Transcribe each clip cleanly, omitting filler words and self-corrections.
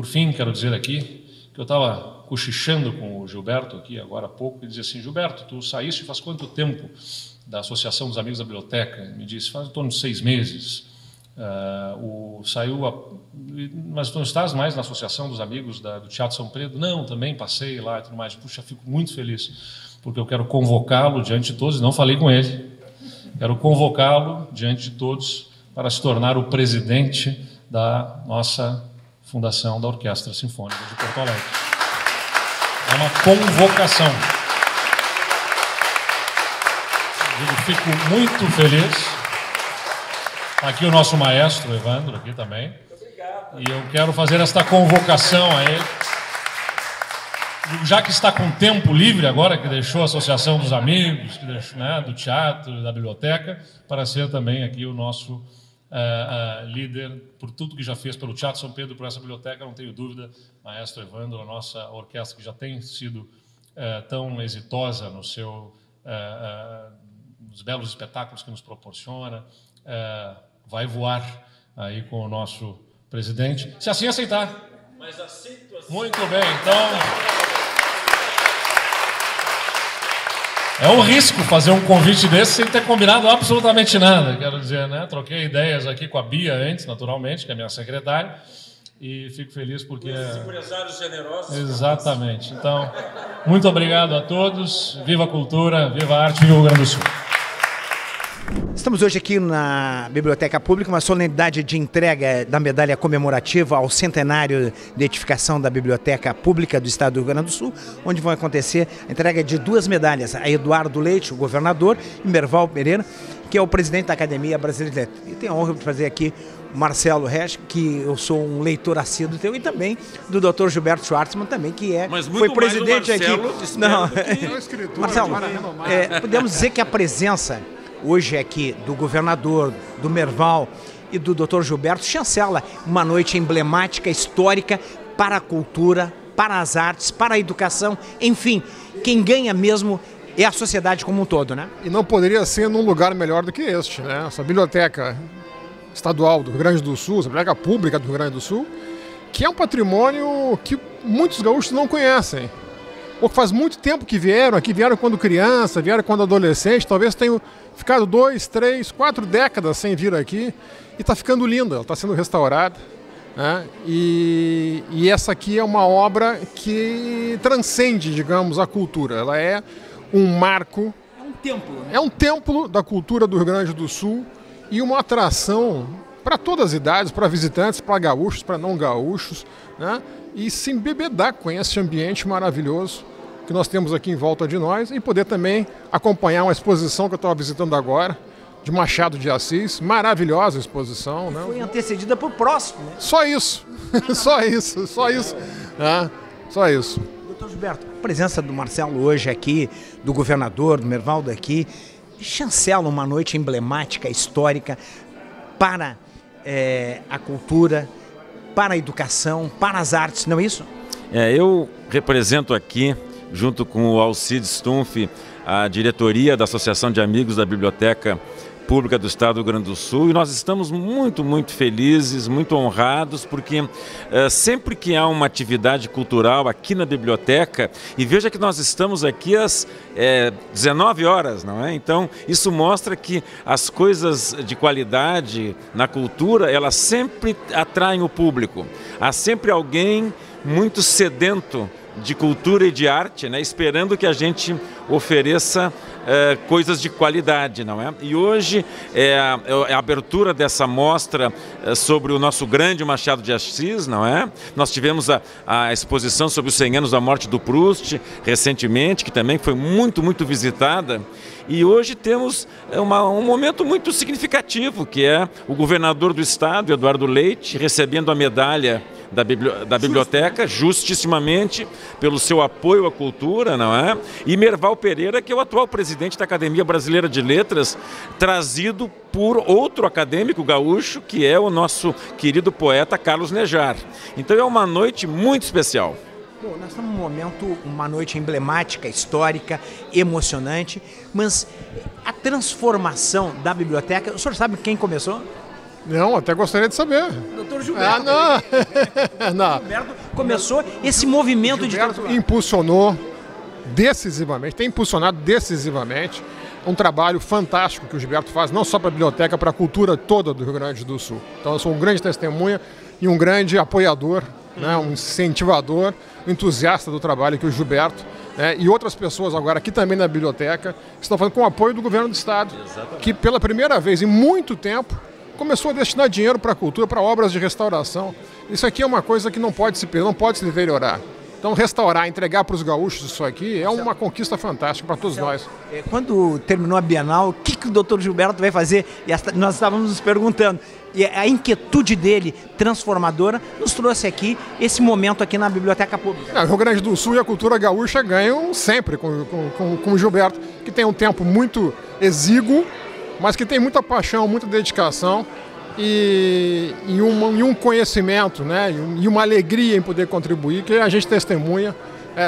fim, quero dizer aqui que eu estava cochichando com o Gilberto aqui agora há pouco e dizia assim: Gilberto, tu saíste faz quanto tempo da Associação dos Amigos da Biblioteca? Me disse: faz em torno de 6 meses. Mas tu não estás mais na Associação dos Amigos do Teatro São Pedro? Não, também passei lá e tudo mais. Puxa, fico muito feliz, porque eu quero convocá-lo diante de todos, não falei com ele, quero convocá-lo diante de todos para se tornar o presidente da nossa Fundação da Orquestra Sinfônica de Porto Alegre. É uma convocação. Eu fico muito feliz. Aqui o nosso maestro, Evandro, aqui também. E eu quero fazer esta convocação a ele. Já que está com tempo livre agora, que deixou a Associação dos Amigos, que deixou, né, do teatro, da biblioteca, para ser também aqui o nosso líder por tudo que já fez pelo Teatro São Pedro, por essa biblioteca, não tenho dúvida. Maestro Evandro, a nossa orquestra que já tem sido tão exitosa nos belos espetáculos que nos proporciona, vai voar aí com o nosso presidente, se assim aceitar. Mas aceito assim. Muito bem, então é um risco fazer um convite desse sem ter combinado absolutamente nada, quero dizer, né? Troquei ideias aqui com a Bia antes, naturalmente, que é a minha secretária, e fico feliz porque... Esses empresários generosos. Exatamente. Então, muito obrigado a todos, viva a cultura, viva a arte, viva o Rio Grande do Sul. Estamos hoje aqui na Biblioteca Pública, uma solenidade de entrega da medalha comemorativa ao centenário de edificação da Biblioteca Pública do Estado do Rio Grande do Sul, onde vão acontecer a entrega de 2 medalhas, a Eduardo Leite, o governador, e Merval Pereira, que é o presidente da Academia Brasileira. E tenho a honra de fazer aqui o Marcelo Resch, que eu sou um leitor assíduo teu, e também do Dr. Gilberto Schwartzman, também, que foi presidente aqui. Não, Marcelo, podemos dizer que a presença hoje aqui do governador, do Merval e do Dr. Gilberto chancela uma noite emblemática, histórica para a cultura, para as artes, para a educação, enfim, quem ganha mesmo é a sociedade como um todo, né? E não poderia ser num lugar melhor do que este, né? Essa biblioteca estadual do Rio Grande do Sul, essa biblioteca pública do Rio Grande do Sul, que é um patrimônio que muitos gaúchos não conhecem. Ou faz muito tempo que vieram aqui, vieram quando criança, vieram quando adolescente, talvez tenham ficado 2, 3, 4 décadas sem vir aqui, e está ficando linda, ela está sendo restaurada, né? E essa aqui é uma obra que transcende, digamos, a cultura. Ela é um marco, é um templo, né? É um templo da cultura do Rio Grande do Sul e uma atração para todas as idades, para visitantes, para gaúchos, para não gaúchos, né? E se embebedar com esse ambiente maravilhoso que nós temos aqui em volta de nós, e poder também acompanhar uma exposição que eu estava visitando agora, de Machado de Assis, maravilhosa exposição. Né? Foi antecedida por próximo, né? Só isso, só isso, só isso. Só isso. Doutor Gilberto, a presença do Marcelo hoje aqui, do governador, do Mervaldo aqui, chancela uma noite emblemática, histórica, para a cultura, para a educação, para as artes, não é isso? Eu represento aqui, junto com o Alcides Stumpf, a diretoria da Associação de Amigos da Biblioteca Pública do Estado do Rio Grande do Sul, e nós estamos muito, muito felizes, muito honrados, porque sempre que há uma atividade cultural aqui na biblioteca, e veja que nós estamos aqui às 19 horas, não é? Então, isso mostra que as coisas de qualidade na cultura, elas sempre atraem o público. Há sempre alguém muito sedento de cultura e de arte, né, esperando que a gente ofereça coisas de qualidade, não é? E hoje a abertura dessa mostra sobre o nosso grande Machado de Assis, não é? Nós tivemos a exposição sobre os 100 anos da morte do Proust, recentemente, que também foi muito, muito visitada. E hoje temos um momento muito significativo, que é o governador do estado, Eduardo Leite, recebendo a medalha da biblioteca, justissimamente, pelo seu apoio à cultura, não é? E Merval Pereira, que é o atual presidente da Academia Brasileira de Letras, trazido por outro acadêmico gaúcho, que é o nosso querido poeta Carlos Nejar. Então é uma noite muito especial. Bom, nós estamos num momento, uma noite emblemática, histórica, emocionante, mas a transformação da biblioteca, o senhor sabe quem começou? Não, até gostaria de saber. Doutor Gilberto. Não. Gilberto começou esse movimento de Gilberto impulsionou decisivamente, tem impulsionado decisivamente um trabalho fantástico que o Gilberto faz, não só para a biblioteca, para a cultura toda do Rio Grande do Sul. Então eu sou um grande testemunha e um grande apoiador, né, um incentivador, um entusiasta do trabalho que o Gilberto, né, e outras pessoas agora aqui também na biblioteca estão fazendo com o apoio do governo do estado, que pela primeira vez em muito tempo começou a destinar dinheiro para a cultura, para obras de restauração. Isso aqui é uma coisa que não pode se perder, não pode se deteriorar. Então, restaurar, entregar para os gaúchos isso aqui é uma conquista fantástica para todos nós. Quando terminou a Bienal, o que o doutor Gilberto vai fazer? E nós estávamos nos perguntando. E a inquietude dele, transformadora, nos trouxe aqui esse momento aqui na Biblioteca Pública. O Rio Grande do Sul e a cultura gaúcha ganham sempre com o Gilberto, que tem um tempo muito exíguo, mas que tem muita paixão, muita dedicação e um conhecimento, né, e uma alegria em poder contribuir, que a gente testemunha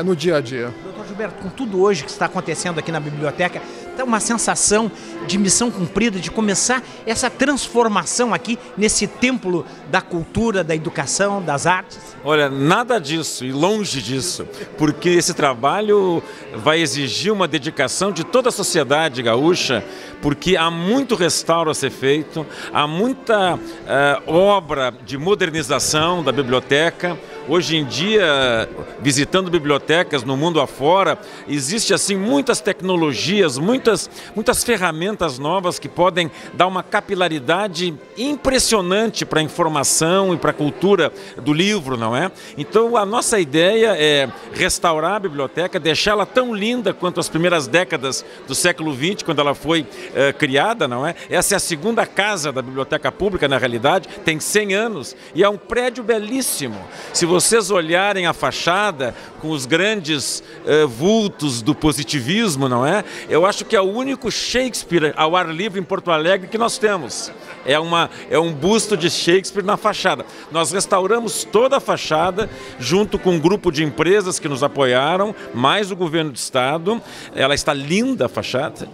no dia a dia. Doutor Gilberto, com tudo hoje que está acontecendo aqui na biblioteca, tem uma sensação de missão cumprida, de começar essa transformação aqui nesse templo da cultura, da educação, das artes? Olha, nada disso e longe disso, porque esse trabalho vai exigir uma dedicação de toda a sociedade gaúcha, porque há muito restauro a ser feito, há muita obra de modernização da biblioteca. Hoje em dia, visitando bibliotecas no mundo afora, existe assim muitas tecnologias, muitas ferramentas novas que podem dar uma capilaridade impressionante para a informação e para a cultura do livro, não é? Então a nossa ideia é restaurar a biblioteca, deixá-la tão linda quanto as primeiras décadas do século XX, quando ela foi criada, não é? Essa é a segunda casa da Biblioteca Pública, na realidade, tem 100 anos e é um prédio belíssimo. Se vocês olharem a fachada com os grandes vultos do positivismo, não é? Eu acho que é o único Shakespeare ao ar livre em Porto Alegre que nós temos. É um busto de Shakespeare na fachada. Nós restauramos toda a fachada, junto com um grupo de empresas que nos apoiaram, mais o governo do estado. Ela está linda, a fachada.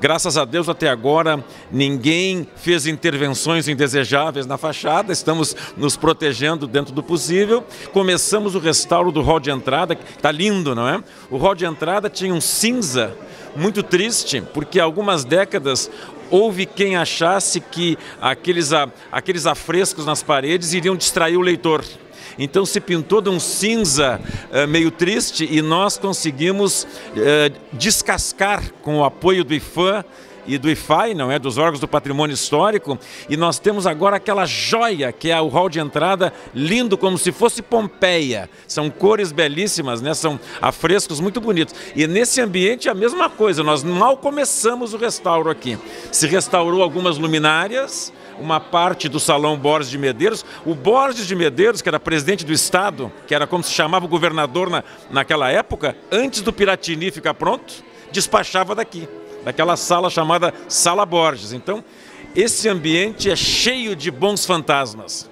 Graças a Deus, até agora, ninguém fez intervenções indesejáveis na fachada, estamos nos protegendo dentro do possível. Começamos o restauro do hall de entrada, que está lindo, não é? O hall de entrada tinha um cinza muito triste, porque há algumas décadas houve quem achasse que aqueles afrescos nas paredes iriam distrair o leitor. Então se pintou de um cinza meio triste e nós conseguimos descascar com o apoio do IFAM e do IFAI, não é, dos órgãos do patrimônio histórico, e nós temos agora aquela joia que é o hall de entrada, lindo como se fosse Pompeia. São cores belíssimas, né? São afrescos muito bonitos. E nesse ambiente é a mesma coisa, nós mal começamos o restauro aqui. Se restaurou algumas luminárias, uma parte do Salão Borges de Medeiros. O Borges de Medeiros, que era presidente do Estado, que era como se chamava o governador naquela época, antes do Piratini ficar pronto, despachava daqui, daquela sala chamada Sala Borges. Então, esse ambiente é cheio de bons fantasmas.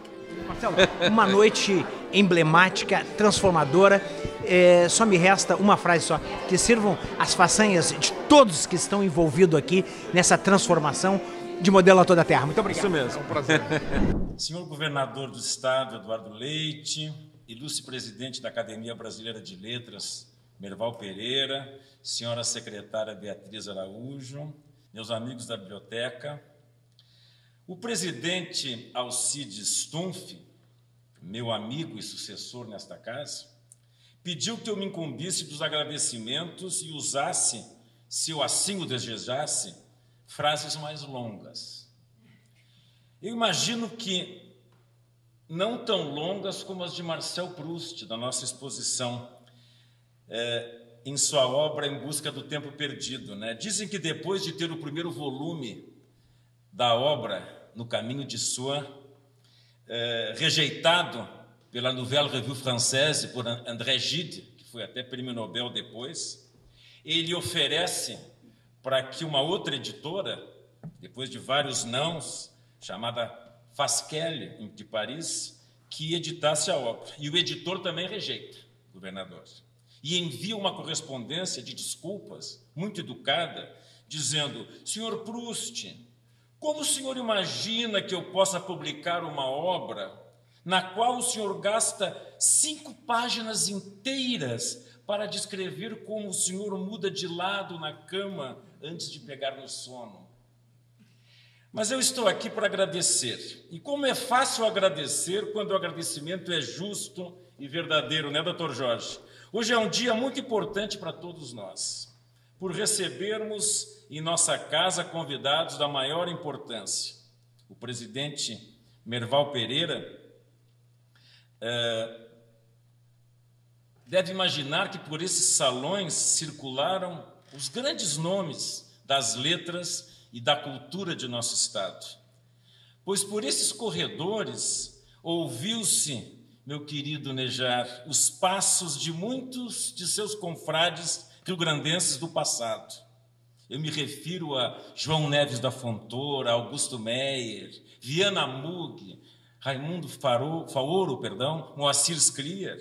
Marcelo, uma noite emblemática, transformadora. Só me resta uma frase só, que sirvam as façanhas de todos que estão envolvidos aqui nessa transformação de modelo a toda a terra. Muito obrigado. Isso mesmo. É um prazer. Senhor governador do estado, Eduardo Leite, ilustre presidente da Academia Brasileira de Letras, Merval Pereira, senhora secretária Beatriz Araújo, meus amigos da biblioteca, o presidente Alcides Stumpf, meu amigo e sucessor nesta casa, pediu que eu me incumbisse dos agradecimentos e usasse, se eu assim o desejasse, frases mais longas. Eu imagino que não tão longas como as de Marcel Proust, da nossa exposição, em sua obra Em Busca do Tempo Perdido, né? Dizem que depois de ter o primeiro volume da obra, No Caminho de Soi, rejeitado pela Nouvelle Revue Française por André Gide, que foi até prêmio Nobel depois, ele oferece para que uma outra editora, depois de vários nãos, chamada Fasquelle, de Paris, que editasse a obra. E o editor também rejeita, governador. E envia uma correspondência de desculpas, muito educada, dizendo: senhor Proust, Como o senhor imagina que eu possa publicar uma obra na qual o senhor gasta 5 páginas inteiras para descrever como o senhor muda de lado na cama antes de pegar no sono? Mas eu estou aqui para agradecer. E como é fácil agradecer quando o agradecimento é justo e verdadeiro, né, doutor Jorge? Hoje é um dia muito importante para todos nós, por recebermos em nossa casa convidados da maior importância. O presidente Merval Pereira deve imaginar que por esses salões circularam os grandes nomes das letras e da cultura de nosso Estado. Pois por esses corredores ouviu-se, meu querido Nejar, os passos de muitos de seus confrades rio-grandenses do passado. Eu me refiro a João Neves da Fontoura, Augusto Meyer, Viana Mug, Raimundo Faoro, Moacir Scliar.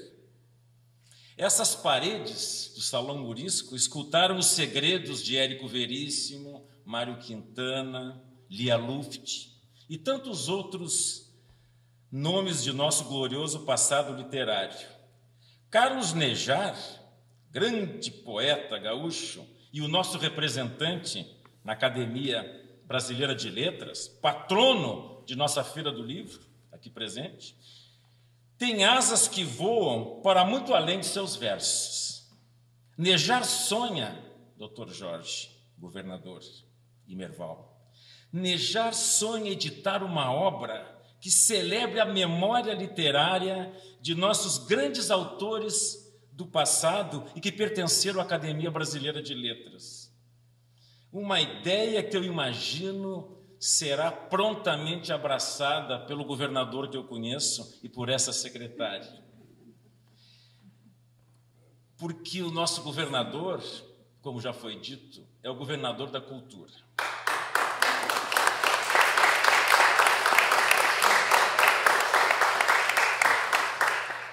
Essas paredes do Salão Morisco escutaram os segredos de Érico Veríssimo, Mário Quintana, Lia Luft e tantos outros nomes de nosso glorioso passado literário. Carlos Nejar, grande poeta gaúcho e o nosso representante na Academia Brasileira de Letras, patrono de nossa Feira do Livro, aqui presente, tem asas que voam para muito além de seus versos. Nejar sonha, doutor Jorge, governador e Merval, Nejar sonha editar uma obra que celebre a memória literária de nossos grandes autores do passado e que pertenceram à Academia Brasileira de Letras. Uma ideia que eu imagino será prontamente abraçada pelo governador que eu conheço e por essa secretária. Porque o nosso governador, como já foi dito, é o governador da cultura.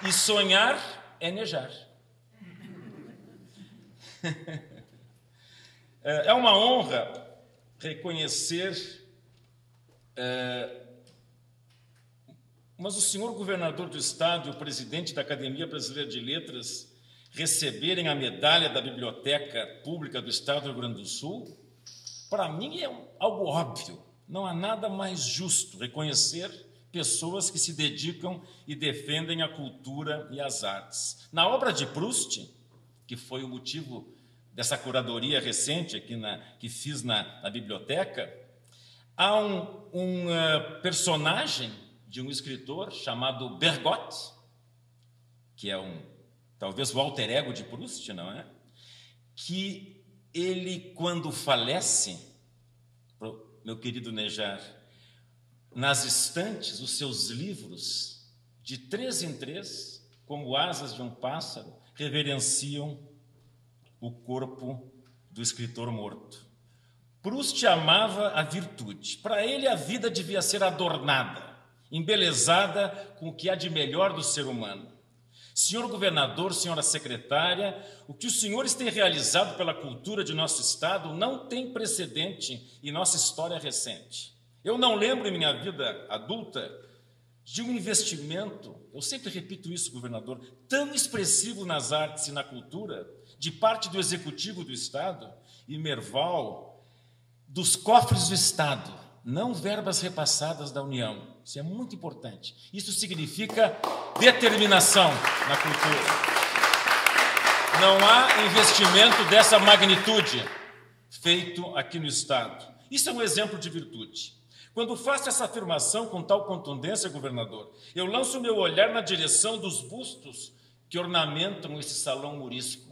E sonhar é nejar. É uma honra reconhecer, mas o senhor governador do Estado e o presidente da Academia Brasileira de Letras receberem a medalha da Biblioteca Pública do Estado do Rio Grande do Sul, para mim é algo óbvio. Não há nada mais justo reconhecer pessoas que se dedicam e defendem a cultura e as artes. Na obra de Proust, que foi o motivo dessa curadoria recente aqui que fiz na biblioteca, há um personagem de um escritor chamado Bergotte, que é talvez o alter ego de Proust, não é? Que ele, quando falece, meu querido Nejar, nas estantes, os seus livros, de 3 em 3, como asas de um pássaro, reverenciam o corpo do escritor morto. Proust amava a virtude. Para ele, a vida devia ser adornada, embelezada com o que há de melhor do ser humano. Senhor governador, senhora secretária, o que os senhores têm realizado pela cultura de nosso Estado não tem precedente em nossa história recente. Eu não lembro em minha vida adulta de um investimento, eu sempre repito isso, governador, tão expressivo nas artes e na cultura, de parte do Executivo do Estado e Merval, dos cofres do Estado, não verbas repassadas da União. Isso é muito importante. Isso significa determinação na cultura. Não há investimento dessa magnitude feito aqui no Estado. Isso é um exemplo de virtude. Quando faço essa afirmação com tal contundência, governador, eu lanço meu olhar na direção dos bustos que ornamentam esse salão morisco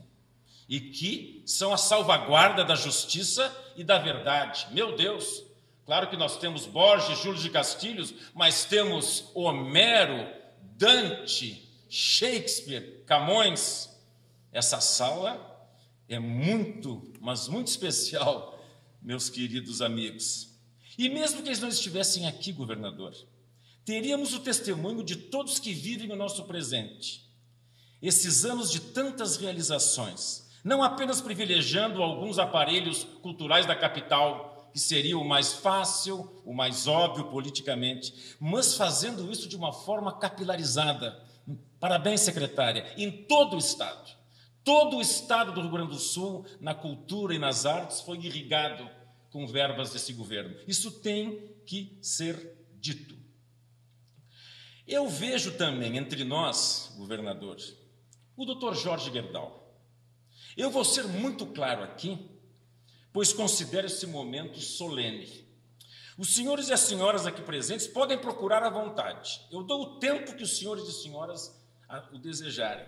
e que são a salvaguarda da justiça e da verdade. Meu Deus! Claro que nós temos Borges, Júlio de Castilhos, mas temos Homero, Dante, Shakespeare, Camões. Essa sala é muito, mas muito especial, meus queridos amigos. E mesmo que eles não estivessem aqui, governador, teríamos o testemunho de todos que vivem o nosso presente. Esses anos de tantas realizações, não apenas privilegiando alguns aparelhos culturais da capital, que seria o mais fácil, o mais óbvio politicamente, mas fazendo isso de uma forma capilarizada. Parabéns, secretária, em todo o Estado. Todo o Estado do Rio Grande do Sul, na cultura e nas artes, foi irrigado com verbas desse governo. Isso tem que ser dito. Eu vejo também entre nós, governador, o doutor Jorge Gerdau. Eu vou ser muito claro aqui, pois considero esse momento solene. Os senhores e as senhoras aqui presentes podem procurar à vontade. Eu dou o tempo que os senhores e senhoras o desejarem.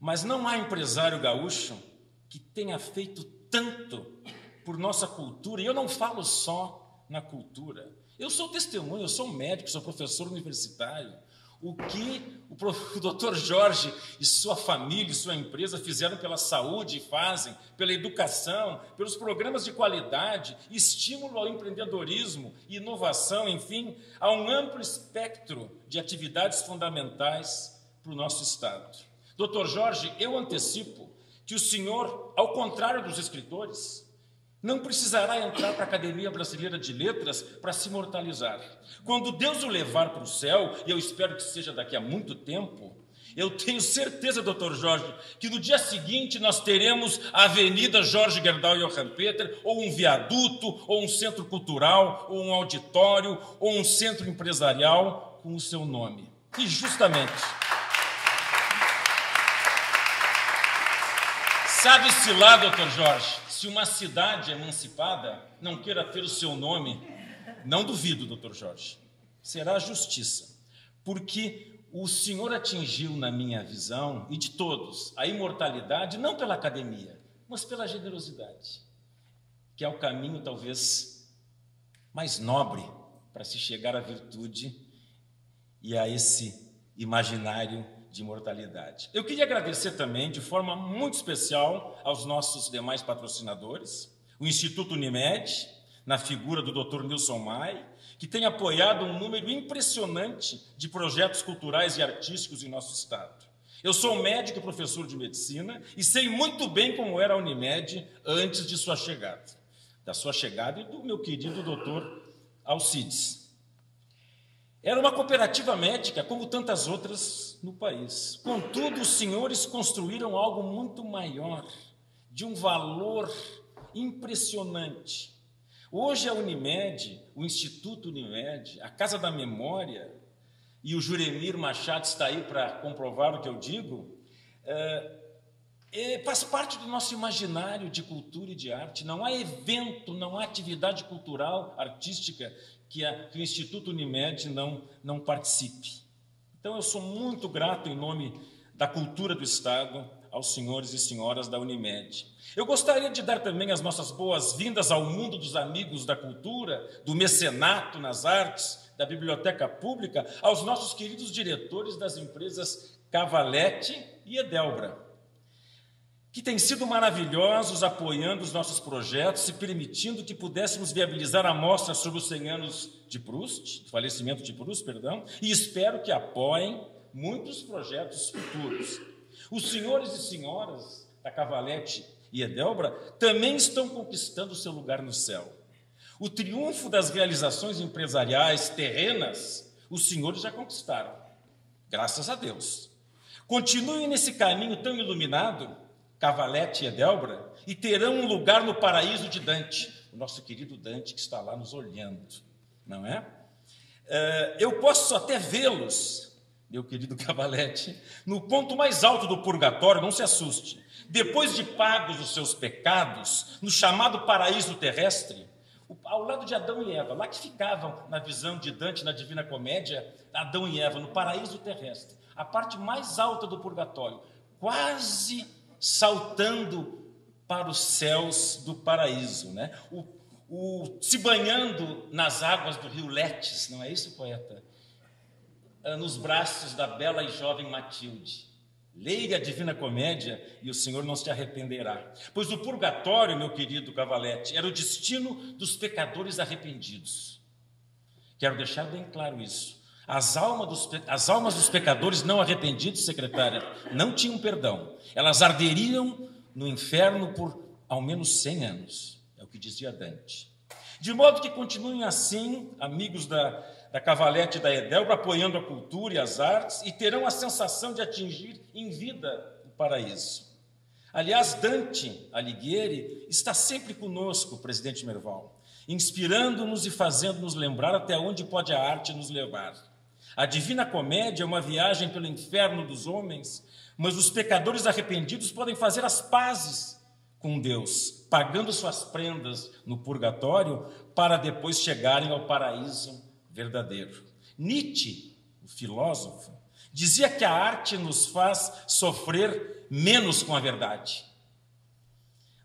Mas não há empresário gaúcho que tenha feito tanto por nossa cultura, e eu não falo só na cultura. Eu sou testemunho, eu sou médico, sou professor universitário. O que o doutor Jorge e sua família e sua empresa fizeram pela saúde e fazem, pela educação, pelos programas de qualidade, estímulo ao empreendedorismo, inovação, enfim, há um amplo espectro de atividades fundamentais para o nosso Estado. Doutor Jorge, eu antecipo que o senhor, ao contrário dos escritores, não precisará entrar para a Academia Brasileira de Letras para se imortalizar. Quando Deus o levar para o céu, e eu espero que seja daqui a muito tempo, eu tenho certeza, doutor Jorge, que no dia seguinte nós teremos a Avenida Jorge Gerdau e Johann Peter, ou um viaduto, ou um centro cultural, ou um auditório, ou um centro empresarial com o seu nome. E justamente... Sabe-se lá, doutor Jorge, se uma cidade emancipada não queira ter o seu nome, não duvido, doutor Jorge, será a justiça, porque o senhor atingiu, na minha visão, e de todos, a imortalidade, não pela academia, mas pela generosidade, que é o caminho, talvez, mais nobre para se chegar à virtude e a esse imaginário de imortalidade. Eu queria agradecer também, de forma muito especial, aos nossos demais patrocinadores, o Instituto Unimed, na figura do Dr. Nilson Mai, que tem apoiado um número impressionante de projetos culturais e artísticos em nosso Estado. Eu sou médico e professor de medicina e sei muito bem como era a Unimed antes de sua chegada. Da sua chegada e do meu querido Dr. Alcides. Era uma cooperativa médica, como tantas outras no país. Contudo, os senhores construíram algo muito maior, de um valor impressionante. Hoje a Unimed, o Instituto Unimed, a Casa da Memória, e o Juremir Machado está aí para comprovar o que eu digo, faz parte do nosso imaginário de cultura e de arte. Não há evento, não há atividade cultural, artística, que o Instituto Unimed não participe. Então, eu sou muito grato, em nome da cultura do Estado, aos senhores e senhoras da Unimed. Eu gostaria de dar também as nossas boas-vindas ao mundo dos amigos da cultura, do mecenato nas artes, da biblioteca pública, aos nossos queridos diretores das empresas Cavalete e Edelbra, que têm sido maravilhosos apoiando os nossos projetos e permitindo que pudéssemos viabilizar a mostra sobre os 100 anos de Proust, do falecimento de Proust, perdão, e espero que apoiem muitos projetos futuros. Os senhores e senhoras da Cavalete e Edelbra também estão conquistando seu lugar no céu. O triunfo das realizações empresariais terrenas, os senhores já conquistaram, graças a Deus. Continuem nesse caminho tão iluminado, Cavalete e Edelbra, e terão um lugar no paraíso de Dante, o nosso querido Dante que está lá nos olhando, não é? Eu posso até vê-los, meu querido Cavalete, no ponto mais alto do purgatório, não se assuste, depois de pagos os seus pecados, no chamado paraíso terrestre, ao lado de Adão e Eva, lá que ficavam, na visão de Dante, na Divina Comédia, Adão e Eva, no paraíso terrestre, a parte mais alta do purgatório, quase saltando para os céus do paraíso, né? Se banhando nas águas do rio Letes, não é isso, poeta? Nos braços da bela e jovem Matilde. Leia a Divina Comédia e o Senhor não se arrependerá. Pois o purgatório, meu querido Cavalete, era o destino dos pecadores arrependidos. Quero deixar bem claro isso. As almas dos pecadores não arrependidos, secretária, não tinham perdão. Elas arderiam no inferno por ao menos 100 anos. É o que dizia Dante. De modo que continuem assim, amigos da Cavalete e da Edelbra, apoiando a cultura e as artes, e terão a sensação de atingir em vida o paraíso. Aliás, Dante Alighieri está sempre conosco, presidente Merval, inspirando-nos e fazendo-nos lembrar até onde pode a arte nos levar. A Divina Comédia é uma viagem pelo inferno dos homens, mas os pecadores arrependidos podem fazer as pazes com Deus, pagando suas prendas no purgatório para depois chegarem ao paraíso verdadeiro. Nietzsche, o filósofo, dizia que a arte nos faz sofrer menos com a verdade.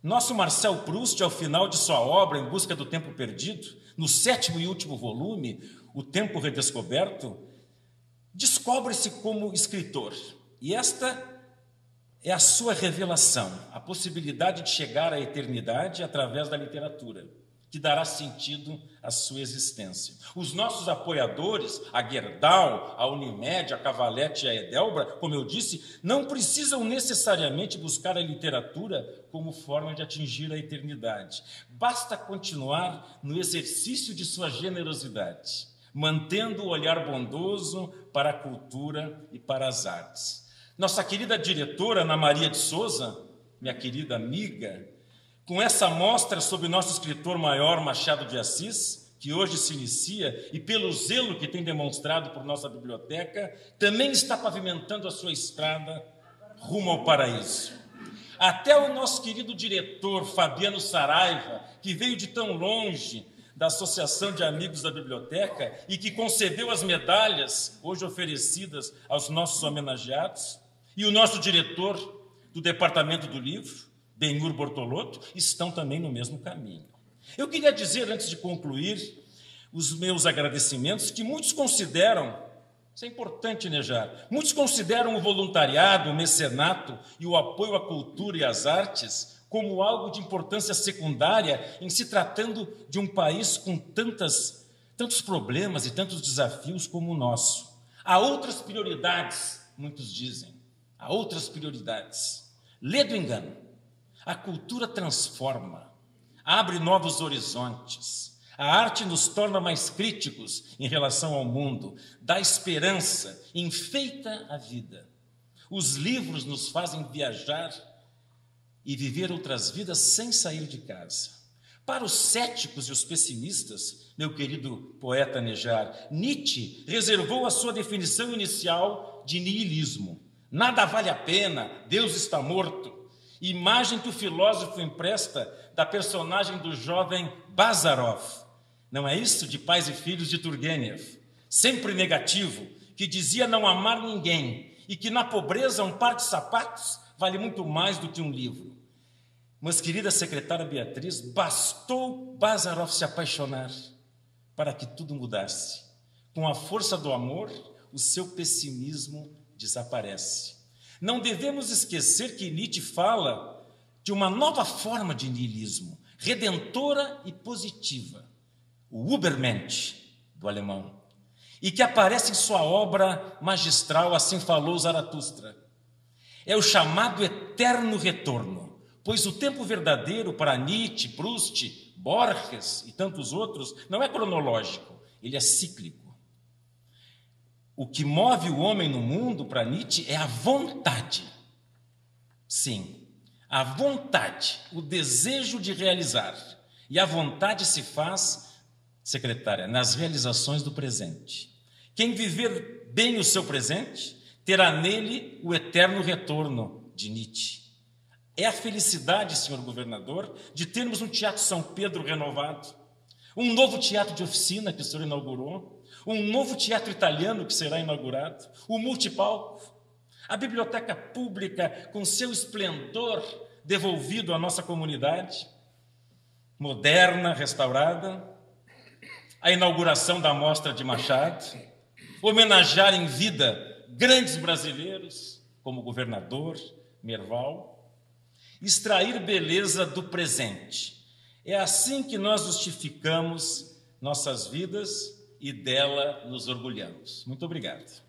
Nosso Marcel Proust, ao final de sua obra Em Busca do Tempo Perdido, no 7º e último volume, O Tempo Redescoberto, descobre-se como escritor. E esta é a sua revelação, a possibilidade de chegar à eternidade através da literatura, que dará sentido à sua existência. Os nossos apoiadores, a Gerdau, a Unimed, a Cavalete e a Edelbra, como eu disse, não precisam necessariamente buscar a literatura como forma de atingir a eternidade. Basta continuar no exercício de sua generosidade, mantendo o olhar bondoso para a cultura e para as artes. Nossa querida diretora, Ana Maria de Souza, minha querida amiga, com essa mostra sobre nosso escritor maior, Machado de Assis, que hoje se inicia, e pelo zelo que tem demonstrado por nossa biblioteca, também está pavimentando a sua estrada rumo ao paraíso. Até o nosso querido diretor, Fabiano Saraiva, que veio de tão longe da Associação de Amigos da Biblioteca e que concedeu as medalhas hoje oferecidas aos nossos homenageados, e o nosso diretor do Departamento do Livro, Benhur Bortolotto, estão também no mesmo caminho. Eu queria dizer, antes de concluir, os meus agradecimentos, que muitos consideram, isso é importante, Nejar, muitos consideram o voluntariado, o mecenato e o apoio à cultura e às artes como algo de importância secundária em se tratando de um país com tantos problemas e tantos desafios como o nosso. Há outras prioridades, muitos dizem, há outras prioridades. Lê do engano. A cultura transforma, abre novos horizontes. A arte nos torna mais críticos em relação ao mundo, dá esperança, enfeita a vida. Os livros nos fazem viajar e viver outras vidas sem sair de casa. Para os céticos e os pessimistas, meu querido poeta Nejar, Nietzsche reservou a sua definição inicial de niilismo. Nada vale a pena, Deus está morto. Imagem que o filósofo empresta da personagem do jovem Bazarov. Não é isso? De Pais e Filhos de Turgenev. Sempre negativo, que dizia não amar ninguém e que na pobreza um par de sapatos vale muito mais do que um livro. Mas, querida secretária Beatriz, bastou Bazarov se apaixonar para que tudo mudasse. Com a força do amor, o seu pessimismo desaparece. Não devemos esquecer que Nietzsche fala de uma nova forma de niilismo, redentora e positiva, o Übermensch, do alemão, e que aparece em sua obra magistral, Assim Falou Zaratustra. É o chamado eterno retorno, pois o tempo verdadeiro para Nietzsche, Proust, Borges e tantos outros não é cronológico, ele é cíclico. O que move o homem no mundo, para Nietzsche, é a vontade. Sim, a vontade, o desejo de realizar. E a vontade se faz, secretária, nas realizações do presente. Quem viver bem o seu presente, terá nele o eterno retorno de Nietzsche. É a felicidade, senhor governador, de termos um Teatro São Pedro renovado, um novo teatro de oficina que o senhor inaugurou, um novo teatro italiano que será inaugurado, o multipalco, a biblioteca pública com seu esplendor devolvido à nossa comunidade, moderna, restaurada, a inauguração da Mostra de Machado, homenagear em vida grandes brasileiros, como o governador Merval, extrair beleza do presente. É assim que nós justificamos nossas vidas e dela nos orgulhamos. Muito obrigado.